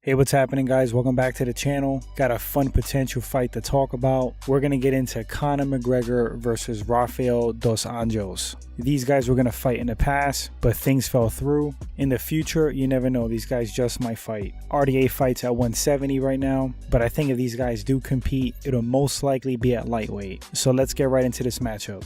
Hey, what's happening, guys? Welcome back to the channel. Got a fun potential fight to talk about. We're gonna get into Conor McGregor versus Rafael Dos Anjos. These guys were gonna fight in the past, but things fell through. In the future, you never know. These guys just might fight. RDA fights at 170 right now, but I think if these guys do compete, it'll most likely be at lightweight. So let's get right into this matchup.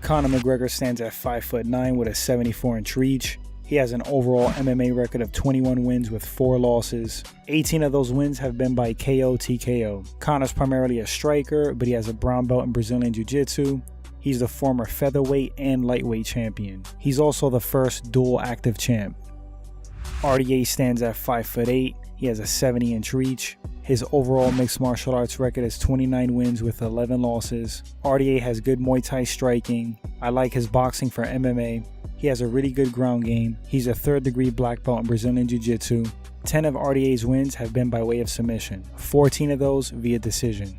Conor McGregor stands at 5'9" with a 74-inch reach. He has an overall MMA record of 21 wins with 4 losses. 18 of those wins have been by KO TKO. Conor's primarily a striker, but he has a brown belt in Brazilian Jiu-Jitsu. He's the former featherweight and lightweight champion. He's also the first dual active champ. RDA stands at 5'8". He has a 70-inch reach. His overall mixed martial arts record is 29 wins with 11 losses. RDA has good Muay Thai striking. I like his boxing for MMA. He has a really good ground game. He's a 3rd degree black belt in Brazilian Jiu-Jitsu. 10 of RDA's wins have been by way of submission, 14 of those via decision.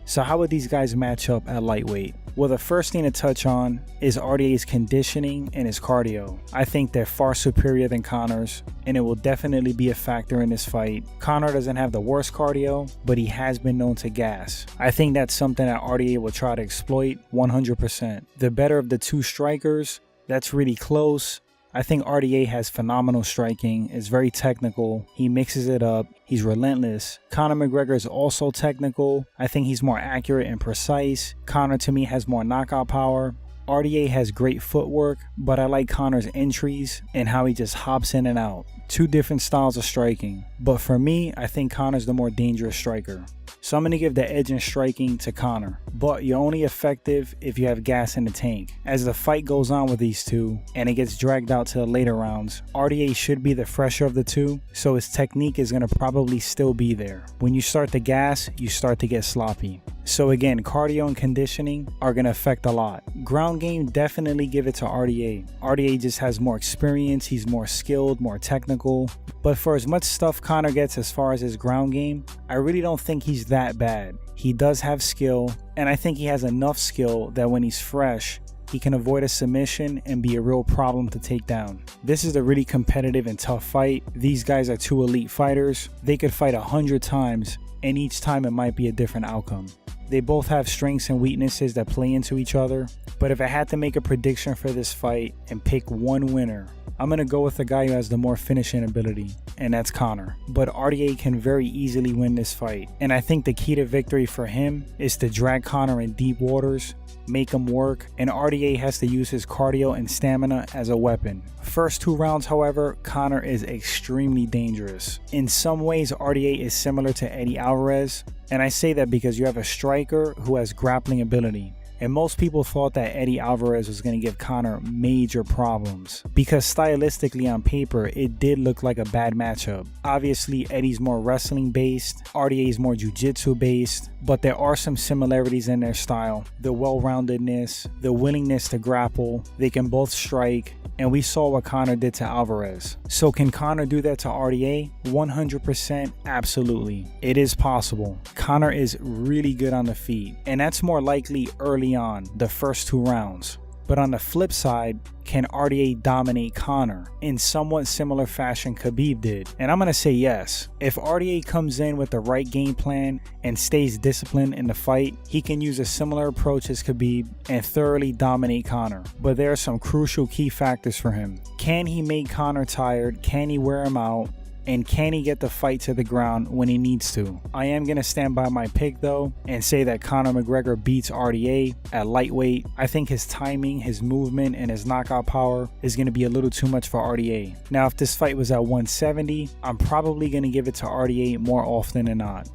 So how would these guys match up at lightweight? Well, the first thing to touch on is RDA's conditioning and his cardio. I think they're far superior than Conor's, and it will definitely be a factor in this fight. Conor doesn't have the worst cardio, but he has been known to gas. I think that's something that RDA will try to exploit 100%. The better of the two strikers, that's really close. I think RDA has phenomenal striking, is very technical, he mixes it up, he's relentless. Conor McGregor is also technical. I think he's more accurate and precise. Conor to me has more knockout power. RDA has great footwork, but I like Conor's entries and how he just hops in and out. Two different styles of striking, but for me, I think Conor's the more dangerous striker. So I'm going to give the edge in striking to Conor, but you're only effective if you have gas in the tank. As the fight goes on with these two and it gets dragged out to the later rounds, RDA should be the fresher of the two, so his technique is going to probably still be there. When you start to gas, you start to get sloppy. So again, cardio and conditioning are going to affect a lot. Ground game, definitely give it to RDA. RDA just has more experience, he's more skilled, more technical. But for as much stuff Conor gets as far as his ground game, I really don't think he's that bad. He does have skill, and I think he has enough skill that when he's fresh, he can avoid a submission and be a real problem to take down. This is a really competitive and tough fight. These guys are two elite fighters. They could fight 100 times, and each time it might be a different outcome. They both have strengths and weaknesses that play into each other, but if I had to make a prediction for this fight and pick one winner, I'm going to go with the guy who has the more finishing ability, and that's Conor. But RDA can very easily win this fight, and I think the key to victory for him is to drag Conor in deep waters, make him work, and RDA has to use his cardio and stamina as a weapon. First 2 rounds, however, Conor is extremely dangerous. In some ways, RDA is similar to Eddie Alvarez, and I say that because you have a striker who has grappling ability. And most people thought that Eddie Alvarez was going to give Conor major problems because stylistically on paper, it did look like a bad matchup. Obviously, Eddie's more wrestling based, RDA is more jiu-jitsu based, but there are some similarities in their style. The well-roundedness, the willingness to grapple, they can both strike, and we saw what Conor did to Alvarez. So can Conor do that to RDA? 100% absolutely. It is possible. Conor is really good on the feet, and that's more likely early on, the first 2 rounds. But on the flip side, can RDA dominate Conor in somewhat similar fashion Khabib did? And I'm going to say yes. If RDA comes in with the right game plan and stays disciplined in the fight, he can use a similar approach as Khabib and thoroughly dominate Conor. But there are some crucial key factors for him. Can he make Conor tired? Can he wear him out? And can he get the fight to the ground when he needs to? I am going to stand by my pick though and say that Conor McGregor beats RDA at lightweight. I think his timing, his movement, and his knockout power is going to be a little too much for RDA. Now if this fight was at 170, I'm probably going to give it to RDA more often than not.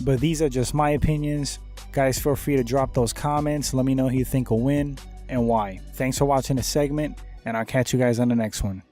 But these are just my opinions. Guys, feel free to drop those comments. Let me know who you think will win and why. Thanks for watching this segment, and I'll catch you guys on the next one.